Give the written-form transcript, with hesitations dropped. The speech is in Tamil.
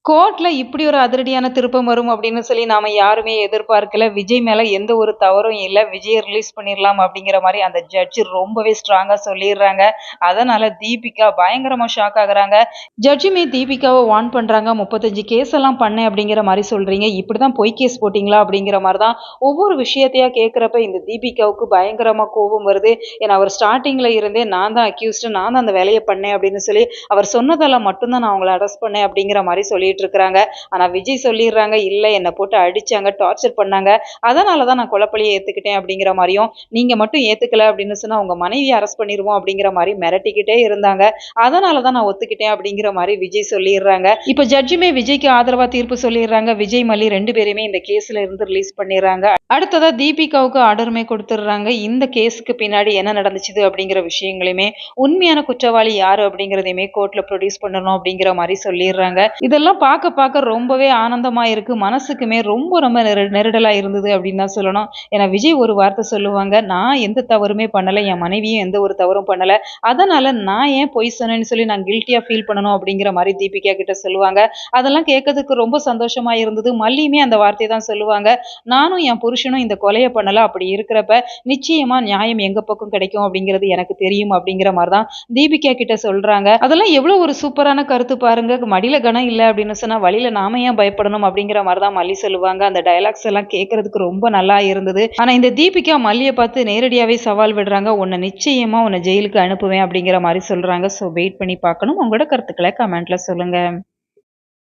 கோர்ட்ல இப்படி ஒரு அதிரடியான திருப்பம் வரும் அப்படின்னு சொல்லி நாம யாருமே எதிர்பார்க்கல. விஜய் மேல எந்த ஒரு தவறும் இல்ல. விஜய ரிலீஸ் பண்ணிரலாம் அப்படிங்கிற மாரி அந்த ஜட்ஜ் ரொம்பவே ஸ்ட்ராங்கா சொல்லிர்றாங்க. அதனால தீபிகா பயங்கரமா ஷாக் ஆகுறாங்க. ஜட்ஜுமே தீபிகாவ வார்ன் பண்றாங்க. 35 கேஸ் எல்லாம் பண்ணேன் அப்படிங்கிற மாரி சொல்றீங்க. இப்படிதான் பொய் கேஸ் போட்டீங்களா? அப்படிங்கிற மாரி தான் ஒவ்வொரு விஷயத்தையா கேட்கிறப்ப இந்த தீபிகாவுக்கு பயங்கரமா கோபம் வருது. ஏன்னா அவர் ஸ்டார்ட்டிங்ல இருந்தே நான் தான் அக்யூஸ்ட், நான் தான் அந்த வேலைய பண்ணேன் அப்படின்னு சொல்லி அவர் சொன்னதெல்லாம் மட்டும் தான் நான் அவங்கள அரெஸ்ட் பண்ணேன் அப்படிங்கிற மாரி சொல்லிட்டு இருக்காங்க. ஆனா விஜய் சொல்லிடுறாங்க, இல்ல என்ன போட்டு அடிச்சாங்க, டார்ச்சர் பண்ணாங்க. அதனால தான் நான் கொலைப்பழிய ஏத்துக்கிட்டேன் அப்படிங்கிற மாரியும், நீங்க மட்டும் ஏத்துக்கல அப்படின்னு சொன்னா உங்க மனைவிய அரெஸ்ட் பண்ணிருவோம் அப்படிங்கிற மாரி மிரட்டிக்கிட்டே இருந்தாங்க. அதனால தான் நான் ஒத்துக்கிட்டேன் அப்படிங்கிற மாரி விஜய் சொல்லிடுறாங்க. இப்ப ஜட்ஜுமே விஜய்க்கு ஆதரவா தீர்ப்பு சொல்லிடுறாங்க. விஜய் மல்லி 2 பேருமே இந்த கேஸ்ல இருந்து ரிலீஸ் பண்ணிடுறாங்க. அடுத்ததா தீபிகாவுக்கு ஆர்டருமே கொடுத்துடுறாங்க. இந்த கேஸுக்கு பின்னாடி என்ன நடந்துச்சு அப்படிங்கிற விஷயங்களையுமே உண்மையான குற்றவாளி யாரு அப்படிங்கிறதையுமே கோர்ட்ல ப்ரொடியூஸ் பண்ணணும் அப்படிங்கிற மாதிரி சொல்லிடுறாங்க. இதெல்லாம் பார்க்க பார்க்க ரொம்பவே ஆனந்தமா இருக்கு. மனசுக்குமே ரொம்ப ரொம்ப நெருடலா இருந்தது அப்படின்னு தான் சொல்லணும். ஏன்னா விஜய் ஒரு வார்த்தை சொல்லுவாங்க, நான் எந்த தவறுமே பண்ணல, என் மனைவியும் எந்த ஒரு தவறும் பண்ணல, அதனால நான் ஏன் பொய் சொன்னேன்னு சொல்லி நான் கில்ட்டியா ஃபீல் பண்ணணும் அப்படிங்கிற மாதிரி தீபிகா கிட்ட சொல்லுவாங்க. அதெல்லாம் கேட்கறதுக்கு ரொம்ப சந்தோஷமா இருந்தது. மல்லியுமே அந்த வார்த்தையை தான் சொல்லுவாங்க, நானும் என் புருஷனும் இந்த கொலையை பண்ணல, அப்படி இருக்கிறப்ப நிச்சயமா நியாயம் எங்க பக்கம் கிடைக்கும் அப்படிங்கிறது எனக்கு தெரியும் அப்படிங்கிற மாதிரி தான் தீபிகா கிட்ட சொல்றாங்க. அதெல்லாம் எவ்வளவு ஒரு சூப்பரான கருத்து பாருங்க. மடியில கனம் இல்ல அப்படின்னு சொன்னா வழியில நாம ஏன் பயப்படணும் அப்படிங்கிற மாதிரி தான் மல்லி சொல்லுவாங்க. அந்த டயலாக்ஸ் எல்லாம் கேட்கறதுக்கு ரொம்ப நல்லா இருந்தது. ஆனா இந்த தீபிகா மல்லியை பார்த்து நேரடியாவே சவால் விடுறாங்க, உன்னை நிச்சயமா உன்னை ஜெயிலுக்கு அனுப்புவேன் அப்படிங்கிற மாதிரி சொல்றாங்க. ஸோ வெயிட் பண்ணி பார்க்கணும். உங்களோட கருத்துக்களை கமெண்ட்ல சொல்லுங்க.